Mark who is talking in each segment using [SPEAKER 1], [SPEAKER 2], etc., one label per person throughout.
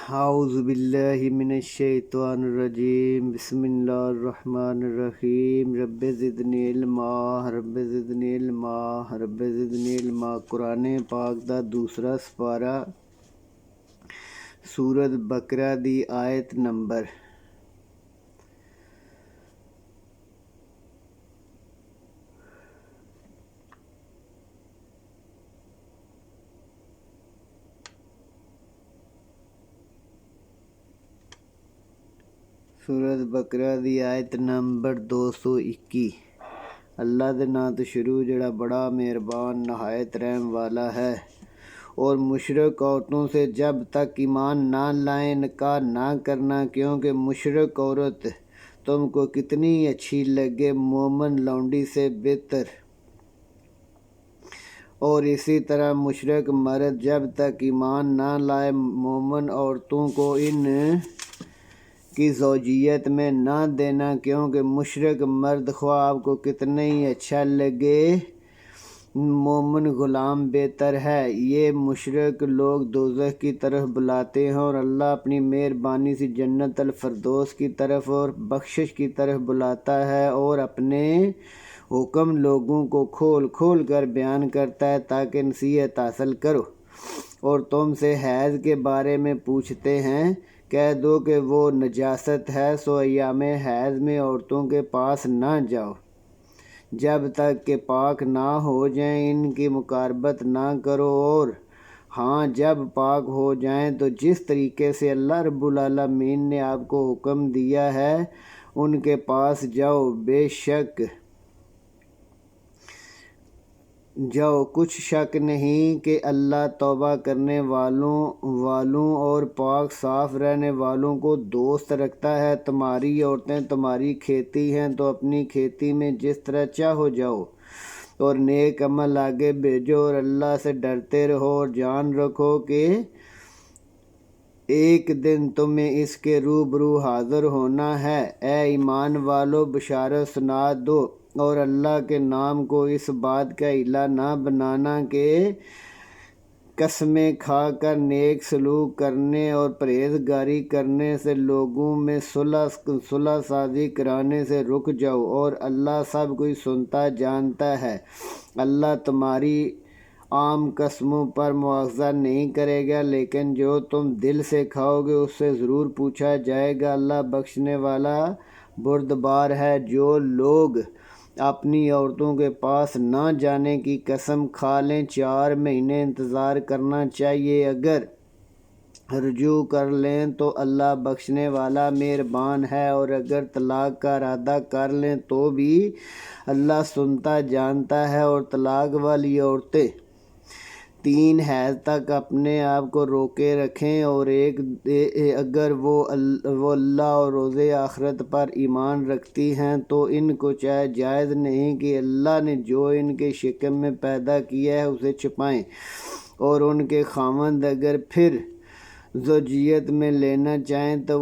[SPEAKER 1] اعوذ باللہ من الشیطان الرجیم بسم اللہ الرحمن الرحیم رب زدنی علما رب زدنی علما رب زدنی علما۔ قرآن پاک دا دوسرا سپارہ سورت بقرہ دی آیت نمبر سورت بقرہ دی آیت نمبر 221۔ اللہ دے نام تو شروع جڑا بڑا مہربان نہایت رحم والا ہے۔ اور مشرک عورتوں سے جب تک ایمان نہ لائیں نکاح نہ کرنا، کیونکہ مشرک عورت تم کو کتنی اچھی لگے مومن لونڈی سے بہتر۔ اور اسی طرح مشرک مرد جب تک ایمان نہ لائے مومن عورتوں کو ان کی زوجیت میں نہ دینا، کیونکہ مشرک مرد خواہ آپ کو کتنا ہی اچھا لگے مومن غلام بہتر ہے۔ یہ مشرک لوگ دوزخ کی طرف بلاتے ہیں، اور اللہ اپنی مہربانی سے جنت الفردوس کی طرف اور بخشش کی طرف بلاتا ہے، اور اپنے حکم لوگوں کو کھول کھول کر بیان کرتا ہے تاکہ نصیحت حاصل کرو۔ اور تم سے حیض کے بارے میں پوچھتے ہیں، کہہ دو کہ وہ نجاست ہے، سو ایام حیض میں عورتوں کے پاس نہ جاؤ جب تک کہ پاک نہ ہو جائیں، ان کی مقاربت نہ کرو، اور ہاں جب پاک ہو جائیں تو جس طریقے سے اللہ رب العالمین نے آپ کو حکم دیا ہے ان کے پاس جاؤ، بے شک جاؤ، کچھ شک نہیں کہ اللہ توبہ کرنے والوں اور پاک صاف رہنے والوں کو دوست رکھتا ہے۔ تمہاری عورتیں تمہاری کھیتی ہیں، تو اپنی کھیتی میں جس طرح چاہو جاؤ، اور نیک عمل آگے بھیجو، اور اللہ سے ڈرتے رہو، اور جان رکھو کہ ایک دن تمہیں اس کے روبرو حاضر ہونا ہے۔ اے ایمان والو، بشارت سنا دو، اور اللہ کے نام کو اس بات کا عیلہ نہ بنانا کہ قسمیں کھا کر نیک سلوک کرنے اور پرہیزگاری کرنے سے لوگوں میں صلح سازی کرانے سے رک جاؤ، اور اللہ سب کچھ سنتا جانتا ہے۔ اللہ تمہاری عام قسموں پر مواخذہ نہیں کرے گا، لیکن جو تم دل سے کھاؤ گے اس سے ضرور پوچھا جائے گا۔ اللہ بخشنے والا بردبار ہے۔ جو لوگ اپنی عورتوں کے پاس نہ جانے کی قسم کھا لیں، 4 مہینے انتظار کرنا چاہیے۔ اگر رجوع کر لیں تو اللہ بخشنے والا مہربان ہے، اور اگر طلاق کا ارادہ کر لیں تو بھی اللہ سنتا جانتا ہے۔ اور طلاق والی عورتیں 3 حیض تک اپنے آپ کو روکے رکھیں، اور اگر وہ اللہ اور روز آخرت پر ایمان رکھتی ہیں تو ان کو جائز نہیں کہ اللہ نے جو ان کے شکم میں پیدا کیا ہے اسے چھپائیں، اور ان کے خاوند اگر پھر زوجیت میں لینا چاہیں تو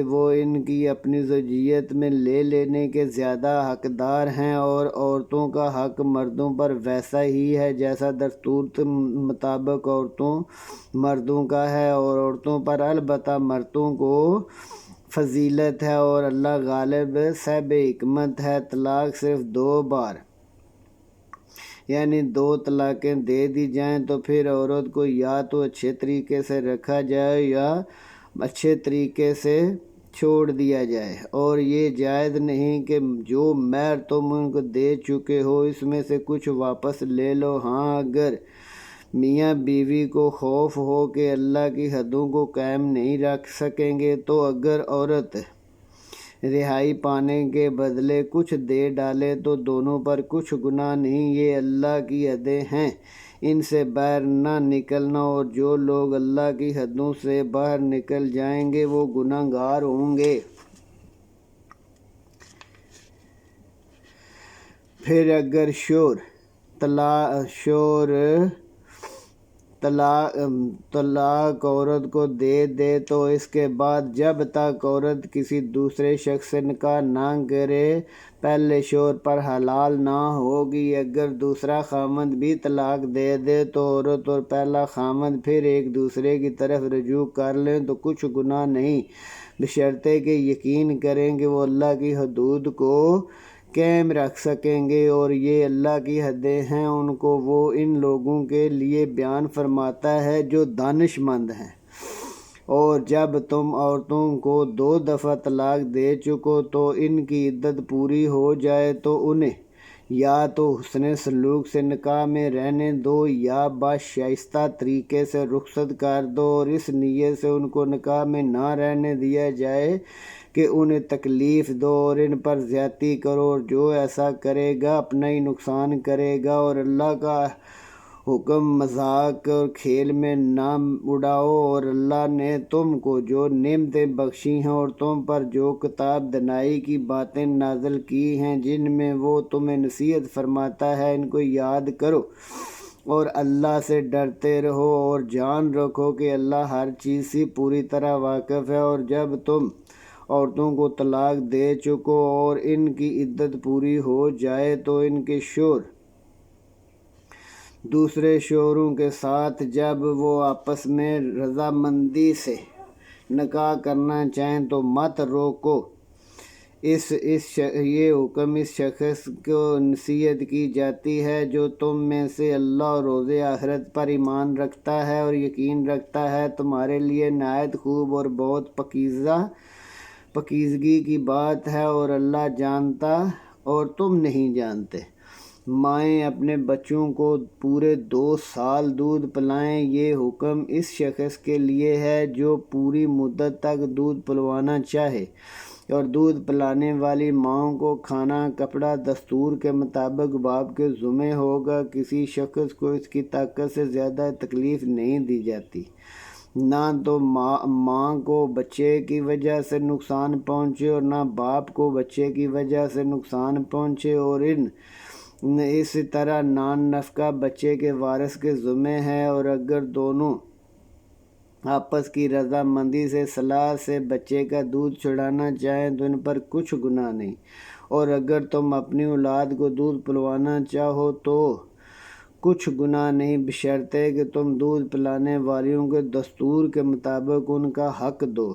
[SPEAKER 1] وہ ان کی اپنی زوجیت میں لے لینے کے زیادہ حقدار ہیں، اور عورتوں کا حق مردوں پر ویسا ہی ہے جیسا دستور مطابق عورتوں مردوں کا ہے، اور عورتوں پر البتہ مردوں کو فضیلت ہے، اور اللہ غالب صاحب حکمت ہے۔ طلاق صرف 2 بار یعنی 2 طلاقیں دے دی جائیں تو پھر عورت کو یا تو اچھے طریقے سے رکھا جائے یا اچھے طریقے سے چھوڑ دیا جائے، اور یہ جائز نہیں کہ جو مہر تم ان کو دے چکے ہو اس میں سے کچھ واپس لے لو۔ ہاں اگر میاں بیوی کو خوف ہو کہ اللہ کی حدوں کو قائم نہیں رکھ سکیں گے تو اگر عورت رہائی پانے کے بدلے کچھ دے ڈالے تو دونوں پر کچھ گناہ نہیں، یہ اللہ کی حدیں ہیں، ان سے باہر نہ نکلنا، اور جو لوگ اللہ کی حدوں سے باہر نکل جائیں گے وہ گناہ گار ہوں گے۔ پھر اگر شوہر طلاق عورت کو دے دے تو اس کے بعد جب تک عورت کسی دوسرے شخص سے نکاح نہ کرے پہلے شوہر پر حلال نہ ہوگی۔ اگر دوسرا خامند بھی طلاق دے دے تو عورت اور پہلا خامند پھر ایک دوسرے کی طرف رجوع کر لیں تو کچھ گناہ نہیں، بشرطے کہ یقین کریں کہ وہ اللہ کی حدود کو قائم رکھ سکیں گے، اور یہ اللہ کی حدیں ہیں ان کو وہ ان لوگوں کے لیے بیان فرماتا ہے جو دانش مند ہیں۔ اور جب تم عورتوں کو 2 دفعہ طلاق دے چکو تو ان کی عدت پوری ہو جائے تو انہیں یا تو حسن سلوک سے نکاح میں رہنے دو یا باشائستہ طریقے سے رخصت کر دو، اور اس نیت سے ان کو نکاح میں نہ رہنے دیا جائے کہ انہیں تکلیف دو اور ان پر زیادتی کرو، اور جو ایسا کرے گا اپنا ہی نقصان کرے گا۔ اور اللہ کا حکم مذاق اور کھیل میں نہ اڑاؤ، اور اللہ نے تم کو جو نعمتیں بخشی ہیں اور تم پر جو کتاب دانائی کی باتیں نازل کی ہیں جن میں وہ تمہیں نصیحت فرماتا ہے ان کو یاد کرو اور اللہ سے ڈرتے رہو، اور جان رکھو کہ اللہ ہر چیز سے پوری طرح واقف ہے۔ اور جب تم عورتوں کو طلاق دے چکو اور ان کی عدت پوری ہو جائے تو ان کے شوہر دوسرے شوہروں کے ساتھ جب وہ آپس میں رضامندی سے نکاح کرنا چاہیں تو مت روکو۔ یہ حکم اس شخص کو نصیحت کی جاتی ہے جو تم میں سے اللہ اور روز آخرت پر ایمان رکھتا ہے اور یقین رکھتا ہے۔ تمہارے لیے نہایت خوب اور بہت پاکیزگی کی بات ہے، اور اللہ جانتا اور تم نہیں جانتے۔ مائیں اپنے بچوں کو پورے 2 سال دودھ پلائیں، یہ حکم اس شخص کے لیے ہے جو پوری مدت تک دودھ پلوانا چاہے، اور دودھ پلانے والی ماؤں کو کھانا کپڑا دستور کے مطابق باپ کے ذمہ ہوگا۔ کسی شخص کو اس کی طاقت سے زیادہ تکلیف نہیں دی جاتی، نہ تو ماں کو بچے کی وجہ سے نقصان پہنچے اور نہ باپ کو بچے کی وجہ سے نقصان پہنچے، اور اسی طرح نان نفقہ بچے کے وارث کے ذمہ ہے۔ اور اگر دونوں آپس کی رضامندی سے صلاح سے بچے کا دودھ چھڑانا چاہیں تو ان پر کچھ گناہ نہیں، اور اگر تم اپنی اولاد کو دودھ پلوانا چاہو تو کچھ گناہ نہیں، بشرطے کہ تم دودھ پلانے والیوں کے دستور کے مطابق ان کا حق دو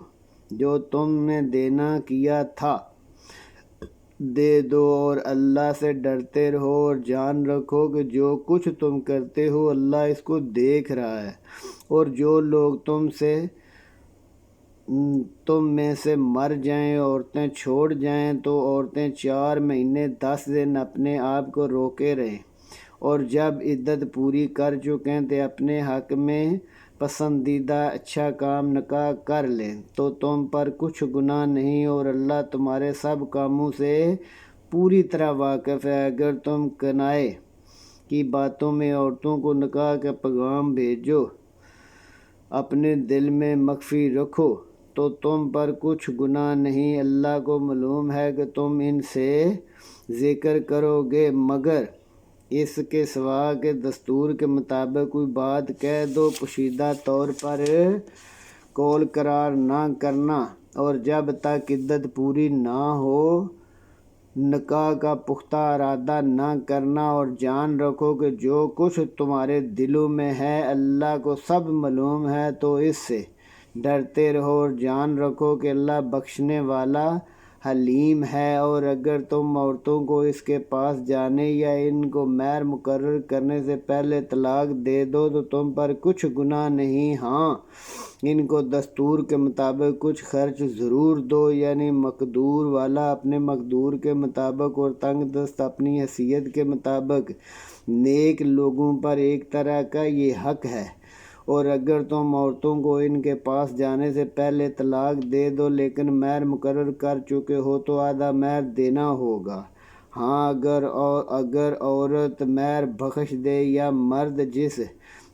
[SPEAKER 1] جو تم نے دینا کیا تھا دے دو، اور اللہ سے ڈرتے رہو اور جان رکھو کہ جو کچھ تم کرتے ہو اللہ اس کو دیکھ رہا ہے۔ اور جو لوگ تم میں سے مر جائیں عورتیں چھوڑ جائیں تو عورتیں 4 مہینے 10 دن اپنے آپ کو روکے رہیں، اور جب عدت پوری کر چکیں تو اپنے حق میں پسندیدہ اچھا کام نکاح کر لیں تو تم پر کچھ گناہ نہیں، اور اللہ تمہارے سب کاموں سے پوری طرح واقف ہے۔ اگر تم کنائے کی باتوں میں عورتوں کو نکاح کا پیغام بھیجو اپنے دل میں مخفی رکھو تو تم پر کچھ گناہ نہیں، اللہ کو معلوم ہے کہ تم ان سے ذکر کرو گے، مگر اس کے سوا کہ دستور کے مطابق کوئی بات کہہ دو، پوشیدہ طور پر قول قرار نہ کرنا، اور جب تک عدت پوری نہ ہو نکاح کا پختہ ارادہ نہ کرنا، اور جان رکھو کہ جو کچھ تمہارے دلوں میں ہے اللہ کو سب معلوم ہے، تو اس سے ڈرتے رہو اور جان رکھو کہ اللہ بخشنے والا حلیم ہے۔ اور اگر تم عورتوں کو اس کے پاس جانے یا ان کو مہر مقرر کرنے سے پہلے طلاق دے دو تو تم پر کچھ گناہ نہیں، ہاں ان کو دستور کے مطابق کچھ خرچ ضرور دو، یعنی مقدور والا اپنے مقدور کے مطابق اور تنگ دست اپنی حیثیت کے مطابق۔ نیک لوگوں پر ایک طرح کا یہ حق ہے۔ اور اگر تم عورتوں کو ان کے پاس جانے سے پہلے طلاق دے دو لیکن مہر مقرر کر چکے ہو تو آدھا مہر دینا ہوگا، ہاں اگر عورت مہر بخش دے یا مرد جس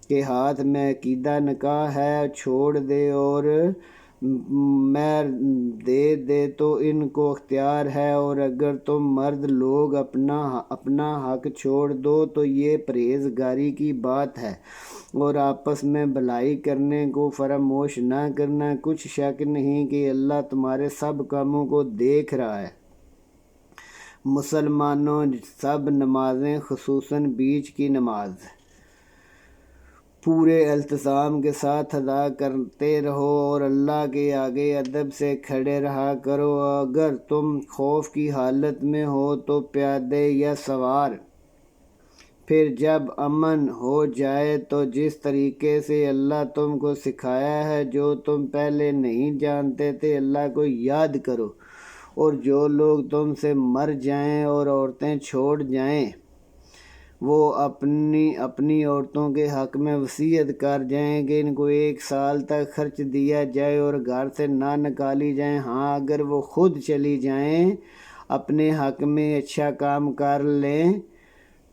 [SPEAKER 1] کے ہاتھ میں عقیدہ نکاح ہے چھوڑ دے اور مہر دے تو ان کو اختیار ہے، اور اگر تم مرد لوگ اپنا حق چھوڑ دو تو یہ پرہیزگاری کی بات ہے، اور آپس میں بھلائی کرنے کو فراموش نہ کرنا۔ کچھ شک نہیں کہ اللہ تمہارے سب کاموں کو دیکھ رہا ہے۔ مسلمانوں، سب نمازیں خصوصاً بیچ کی نماز پورے التزام کے ساتھ ادا کرتے رہو، اور اللہ کے آگے ادب سے کھڑے رہا کرو۔ اگر تم خوف کی حالت میں ہو تو پیادے یا سوار، پھر جب امن ہو جائے تو جس طریقے سے اللہ تم کو سکھایا ہے، جو تم پہلے نہیں جانتے تھے، اللہ کو یاد کرو، اور جو لوگ تم سے مر جائیں اور عورتیں چھوڑ جائیں، وہ اپنی عورتوں کے حق میں وصیت کر جائیں کہ ان کو 1 سال تک خرچ دیا جائے اور گھر سے نہ نکالی جائیں۔ ہاں، اگر وہ خود چلی جائیں، اپنے حق میں اچھا کام کر لیں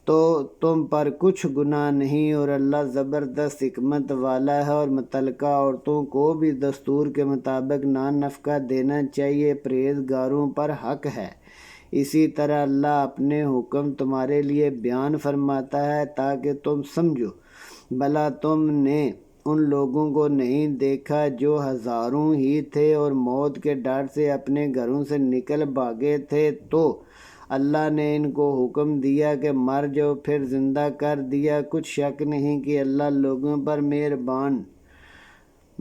[SPEAKER 1] تو تم پر کچھ گناہ نہیں، اور اللہ زبردست حکمت والا ہے۔ اور متعلقہ عورتوں کو بھی دستور کے مطابق نفقہ دینا چاہیے، پرہیزگاروں پر حق ہے۔ اسی طرح اللہ اپنے حکم تمہارے لیے بیان فرماتا ہے تاکہ تم سمجھو۔ بھلا تم نے ان لوگوں کو نہیں دیکھا جو ہزاروں ہی تھے اور موت کے ڈر سے اپنے گھروں سے نکل بھاگے تھے، تو اللہ نے ان کو حکم دیا کہ مر جاؤ، پھر زندہ کر دیا۔ کچھ شک نہیں کہ اللہ لوگوں پر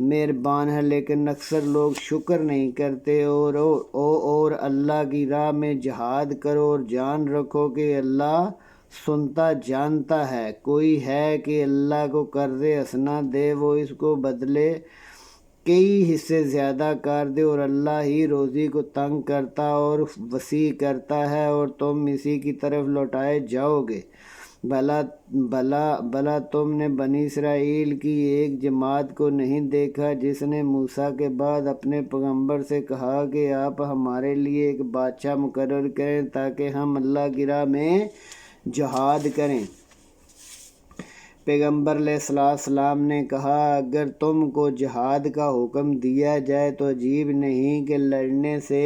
[SPEAKER 1] مہربان ہے، لیکن اکثر لوگ شکر نہیں کرتے۔ اور اللہ کی راہ میں جہاد کرو، اور جان رکھو کہ اللہ سنتا جانتا ہے۔ کوئی ہے کہ اللہ کو قرض حسنہ دے، وہ اس کو بدلے کئی حصے زیادہ کر دے، اور اللہ ہی روزی کو تنگ کرتا اور وسیع کرتا ہے، اور تم اسی کی طرف لوٹائے جاؤ گے۔ بھلا تم نے بنی اسرائیل کی ایک جماعت کو نہیں دیکھا جس نے موسیٰ کے بعد اپنے پیغمبر سے کہا کہ آپ ہمارے لیے ایک بادشاہ مقرر کریں تاکہ ہم اللہ کی راہ میں جہاد کریں۔ پیغمبر علیہ السلام نے کہا، اگر تم کو جہاد کا حکم دیا جائے تو عجیب نہیں کہ لڑنے سے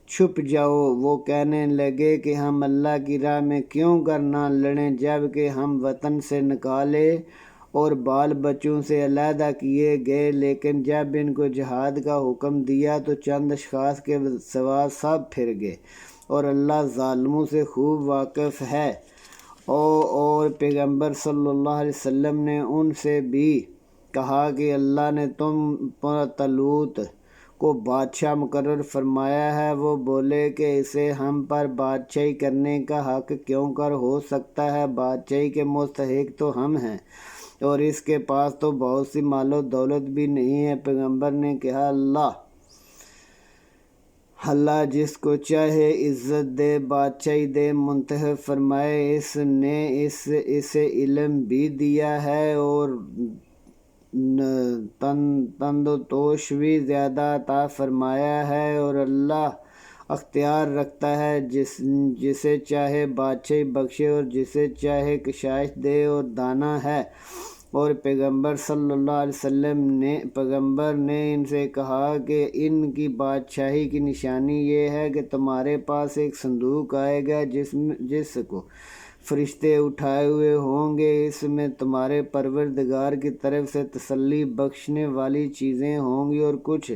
[SPEAKER 1] چھپ جاؤ۔ وہ کہنے لگے کہ ہم اللہ کی راہ میں کیوں کر نہ لڑیں، جب کہ ہم وطن سے نکالے اور بال بچوں سے علیحدہ کیے گئے۔ لیکن جب ان کو جہاد کا حکم دیا تو چند اشخاص کے سوا سب پھر گئے، اور اللہ ظالموں سے خوب واقف ہے۔ اور پیغمبر صلی اللہ علیہ وسلم نے ان سے بھی کہا کہ اللہ نے تم پر طالوت کو بادشاہ مقرر فرمایا ہے۔ وہ بولے کہ اسے ہم پر بادشاہی کرنے کا حق کیوں کر ہو سکتا ہے؟ بادشاہی کے مستحق تو ہم ہیں، اور اس کے پاس تو بہت سی مال و دولت بھی نہیں ہے۔ پیغمبر نے کہا، اللہ جس کو چاہے عزت دے، بادشاہی دے۔ منتخب فرمائے، اس نے اسے علم بھی دیا ہے اور تندوتوش بھی زیادہ عطا فرمایا ہے، اور اللہ اختیار رکھتا ہے جسے چاہے بادشاہی بخشے اور جسے چاہے کشائش دے، اور دانا ہے۔ اور پیغمبر صلی اللہ علیہ وسلم نے ان سے کہا کہ ان کی بادشاہی کی نشانی یہ ہے کہ تمہارے پاس ایک صندوق آئے گا جس کو فرشتے اٹھائے ہوئے ہوں گے۔ اس میں تمہارے پروردگار کی طرف سے تسلی بخشنے والی چیزیں ہوں گی، اور کچھ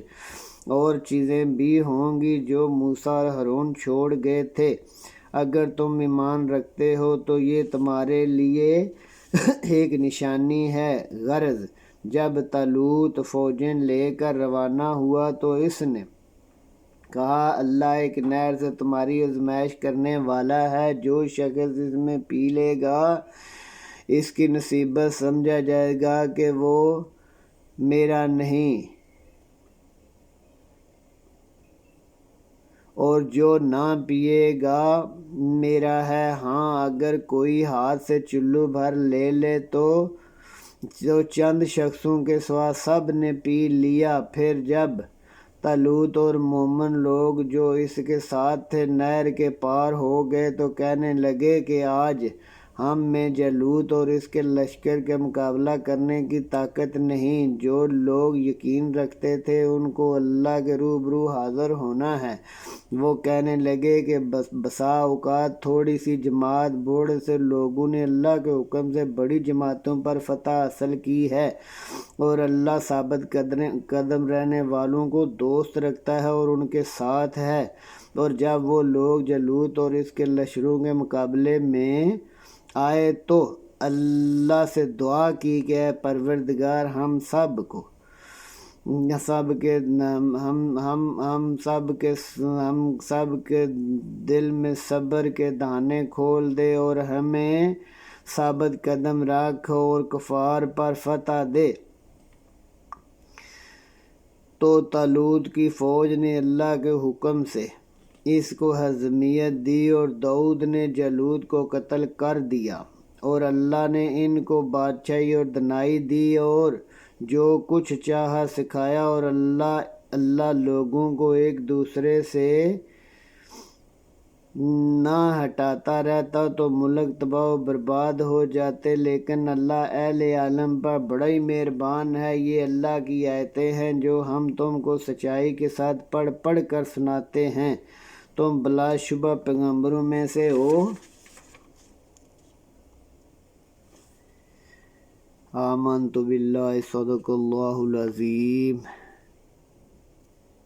[SPEAKER 1] اور چیزیں بھی ہوں گی جو موسیٰ اور ہارون چھوڑ گئے تھے۔ اگر تم ایمان رکھتے ہو تو یہ تمہارے لیے ایک نشانی ہے۔ غرض جب طالوت فوجیں لے کر روانہ ہوا تو اس نے کہا، اللہ ایک نہر سے تمہاری آزمائش کرنے والا ہے، جو شخص اس میں پی لے گا اس کی نصیبت سمجھا جائے گا کہ وہ میرا نہیں، اور جو نہ پیے گا میرا ہے۔ ہاں، اگر کوئی ہاتھ سے چلو بھر لے لے تو چند شخصوں کے سوا سب نے پی لیا۔ پھر جب طالوت اور مومن لوگ جو اس کے ساتھ تھے نہر کے پار ہو گئے تو کہنے لگے کہ آج ہم میں جالوت اور اس کے لشکر کے مقابلہ کرنے کی طاقت نہیں۔ جو لوگ یقین رکھتے تھے ان کو اللہ کے روبرو حاضر ہونا ہے۔ وہ کہنے لگے کہ بسا اوقات تھوڑی سی جماعت بوڑھ سے لوگوں نے اللہ کے حکم سے بڑی جماعتوں پر فتح حاصل کی ہے، اور اللہ ثابت قدم رہنے والوں کو دوست رکھتا ہے اور ان کے ساتھ ہے۔ اور جب وہ لوگ جالوت اور اس کے لشکروں کے مقابلے میں آئے تو اللہ سے دعا کی کہ اے پروردگار ہم سب کے دل میں صبر کے دانے کھول دے اور ہمیں ثابت قدم رکھ اور کفار پر فتح دے۔ تو طالوت کی فوج نے اللہ کے حکم سے اس کو ہزیمت دی اور داؤد نے جالوت کو قتل کر دیا، اور اللہ نے ان کو بادشاہی اور دانائی دی اور جو کچھ چاہا سکھایا، اور اللہ لوگوں کو ایک دوسرے سے نہ ہٹاتا رہتا تو ملک تباہ و برباد ہو جاتے، لیکن اللہ اہل عالم پر بڑا ہی مہربان ہے۔ یہ اللہ کی آیتیں ہیں جو ہم تم کو سچائی کے ساتھ پڑھ پڑھ کر سناتے ہیں، تم بلا شبہ پیغمبروں میں سے ہو۔ آمنت باللہ، صدق اللہ العظیم۔